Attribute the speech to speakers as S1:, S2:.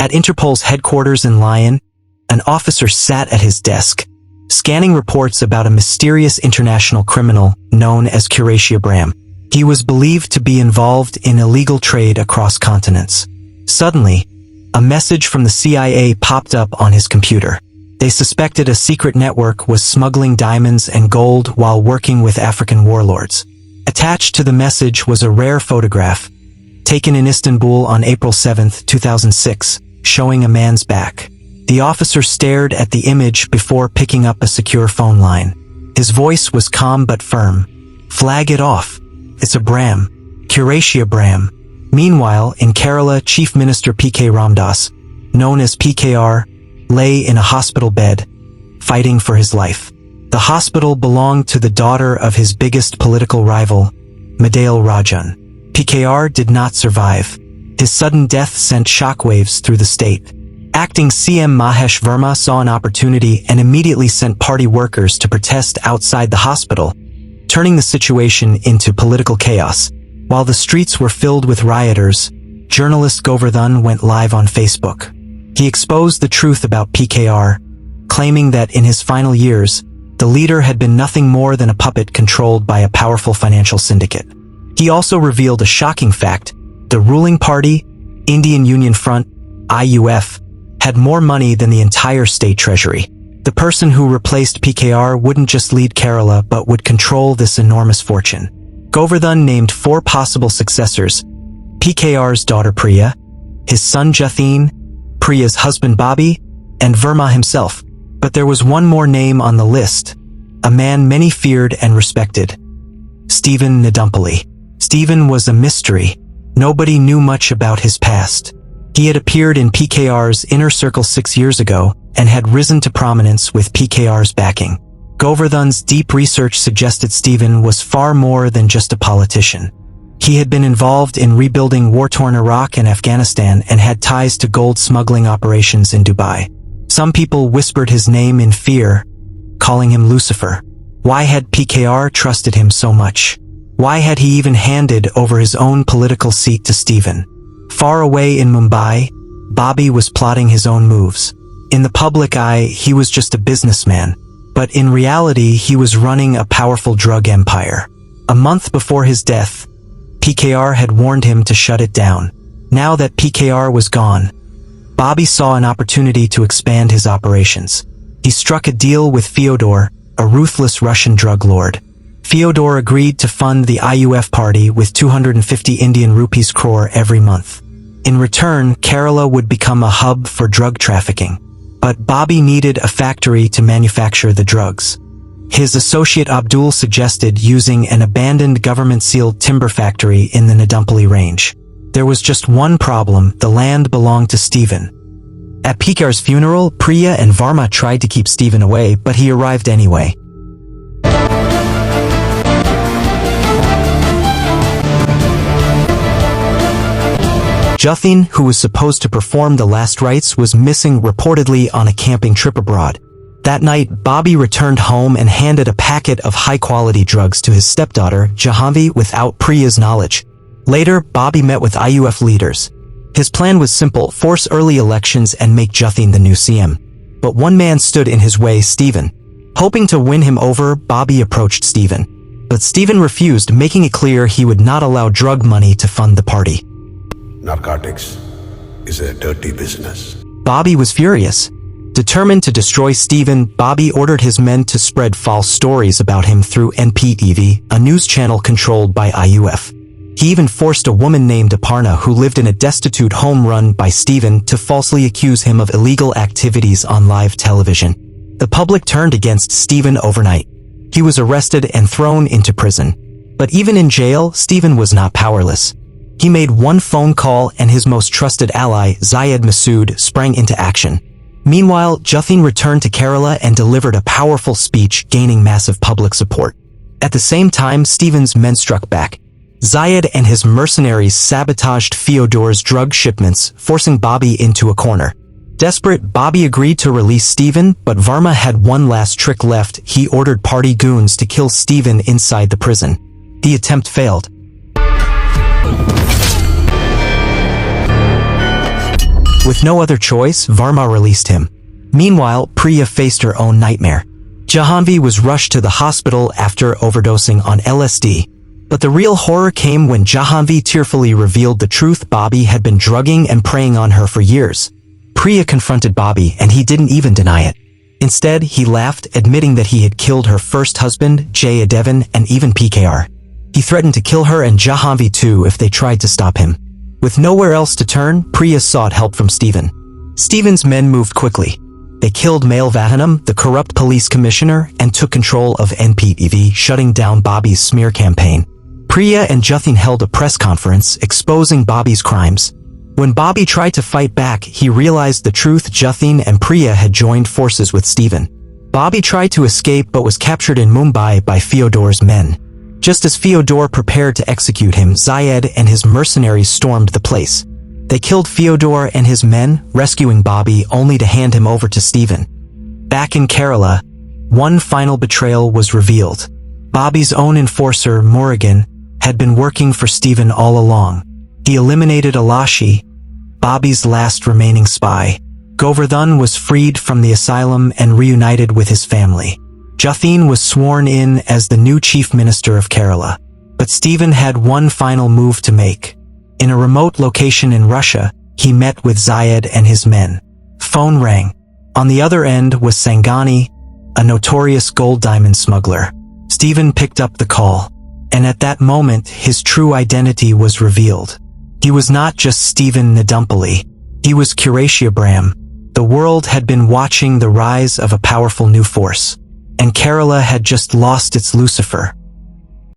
S1: At Interpol's headquarters in Lyon, an officer sat at his desk, scanning reports about a mysterious international criminal known as Curatia Bram. He was believed to be involved in illegal trade across continents. Suddenly, a message from the CIA popped up on his computer. They suspected a secret network was smuggling diamonds and gold while working with African warlords. Attached to the message was a rare photograph, taken in Istanbul on April 7, 2006, showing a man's back. The officer stared at the image before picking up a secure phone line. His voice was calm but firm. "Flag it off. It's a Bram. Curatia Bram." Meanwhile, in Kerala, Chief Minister P.K. Ramdas, known as PKR, lay in a hospital bed, fighting for his life. The hospital belonged to the daughter of his biggest political rival, Madale Rajan. PKR did not survive. His sudden death sent shockwaves through the state. Acting CM Mahesh Verma saw an opportunity and immediately sent party workers to protest outside the hospital, turning the situation into political chaos. While the streets were filled with rioters, journalist Govardhan went live on Facebook. He exposed the truth about PKR, claiming that in his final years, the leader had been nothing more than a puppet controlled by a powerful financial syndicate. He also revealed a shocking fact: the ruling party, Indian Union Front, IUF, had more money than the entire state treasury. The person who replaced PKR wouldn't just lead Kerala but would control this enormous fortune. Govardhan named 4 possible successors: PKR's daughter Priya, his son Jathin, Priya's husband Bobby, and Verma himself. But there was one more name on the list, a man many feared and respected: Stephen Nedumpally. Stephen was a mystery. Nobody knew much about his past. He had appeared in PKR's inner circle 6 years ago and had risen to prominence with PKR's backing. Govardhan's deep research suggested Stephen was far more than just a politician. He had been involved in rebuilding war-torn Iraq and Afghanistan and had ties to gold smuggling operations in Dubai. Some people whispered his name in fear, calling him Lucifer. Why had PKR trusted him so much? Why had he even handed over his own political seat to Stephen? Far away in Mumbai, Bobby was plotting his own moves. In the public eye, he was just a businessman, but in reality, he was running a powerful drug empire. A month before his death, PKR had warned him to shut it down. Now that PKR was gone, Bobby saw an opportunity to expand his operations. He struck a deal with Fyodor, a ruthless Russian drug lord. Fyodor agreed to fund the IUF party with 250 Indian rupees crore every month. In return, Kerala would become a hub for drug trafficking. But Bobby needed a factory to manufacture the drugs. His associate Abdul suggested using an abandoned government-sealed timber factory in the Nedumpally range. There was just one problem: the land belonged to Stephen. At PKR's funeral, Priya and Varma tried to keep Stephen away, but he arrived anyway. Jathin, who was supposed to perform the last rites, was missing, reportedly on a camping trip abroad. That night, Bobby returned home and handed a packet of high-quality drugs to his stepdaughter, Jahanvi, without Priya's knowledge. Later, Bobby met with IUF leaders. His plan was simple: force early elections and make Jathin the new CM. But one man stood in his way: Stephen. Hoping to win him over, Bobby approached Stephen. But Stephen refused, making it clear he would not allow drug money to fund the party.
S2: Narcotics is a dirty business.
S1: Bobby was furious. Determined to destroy Stephen, Bobby ordered his men to spread false stories about him through NPTV, a news channel controlled by IUF. He even forced a woman named Aparna, who lived in a destitute home run by Stephen, to falsely accuse him of illegal activities on live television. The public turned against Stephen overnight. He was arrested and thrown into prison. But even in jail, Stephen was not powerless. He made one phone call and his most trusted ally, Zayed Masood, sprang into action. Meanwhile, Jathin returned to Kerala and delivered a powerful speech, gaining massive public support. At the same time, Stephen's men struck back. Zayed and his mercenaries sabotaged Fyodor's drug shipments, forcing Bobby into a corner. Desperate, Bobby agreed to release Stephen, but Varma had one last trick left. He ordered party goons to kill Stephen inside the prison. The attempt failed. With no other choice, Varma released him. Meanwhile, Priya faced her own nightmare. Jahanvi was rushed to the hospital after overdosing on LSD. But the real horror came when Jahanvi tearfully revealed the truth. Bobby had been drugging and preying on her for years. Priya confronted Bobby and he didn't even deny it. Instead, he laughed, admitting that he had killed her first husband, Jay Adevan, and even PKR. He threatened to kill her and Jahanvi too if they tried to stop him. With nowhere else to turn, Priya sought help from Stephen. Stephen's men moved quickly. They killed Mail Vahanam, the corrupt police commissioner, and took control of NPTV, shutting down Bobby's smear campaign. Priya and Jathin held a press conference exposing Bobby's crimes. When Bobby tried to fight back, he realized the truth. Jathin and Priya had joined forces with Stephen. Bobby tried to escape but was captured in Mumbai by Fyodor's men. Just as Fyodor prepared to execute him, Zayed and his mercenaries stormed the place. They killed Fyodor and his men, rescuing Bobby only to hand him over to Stephen. Back in Kerala, one final betrayal was revealed. Bobby's own enforcer, Murugan, had been working for Stephen all along. He eliminated Alashi, Bobby's last remaining spy. Govardhan was freed from the asylum and reunited with his family. Jathin was sworn in as the new chief minister of Kerala. But Stephen had one final move to make. In a remote location in Russia, he met with Zayed and his men. Phone rang. On the other end was Sangani, a notorious gold diamond smuggler. Stephen picked up the call. And at that moment, his true identity was revealed. He was not just Stephen Nedumpally. He was Curatio Bram. The world had been watching the rise of a powerful new force. And Kerala had just lost its Lucifer.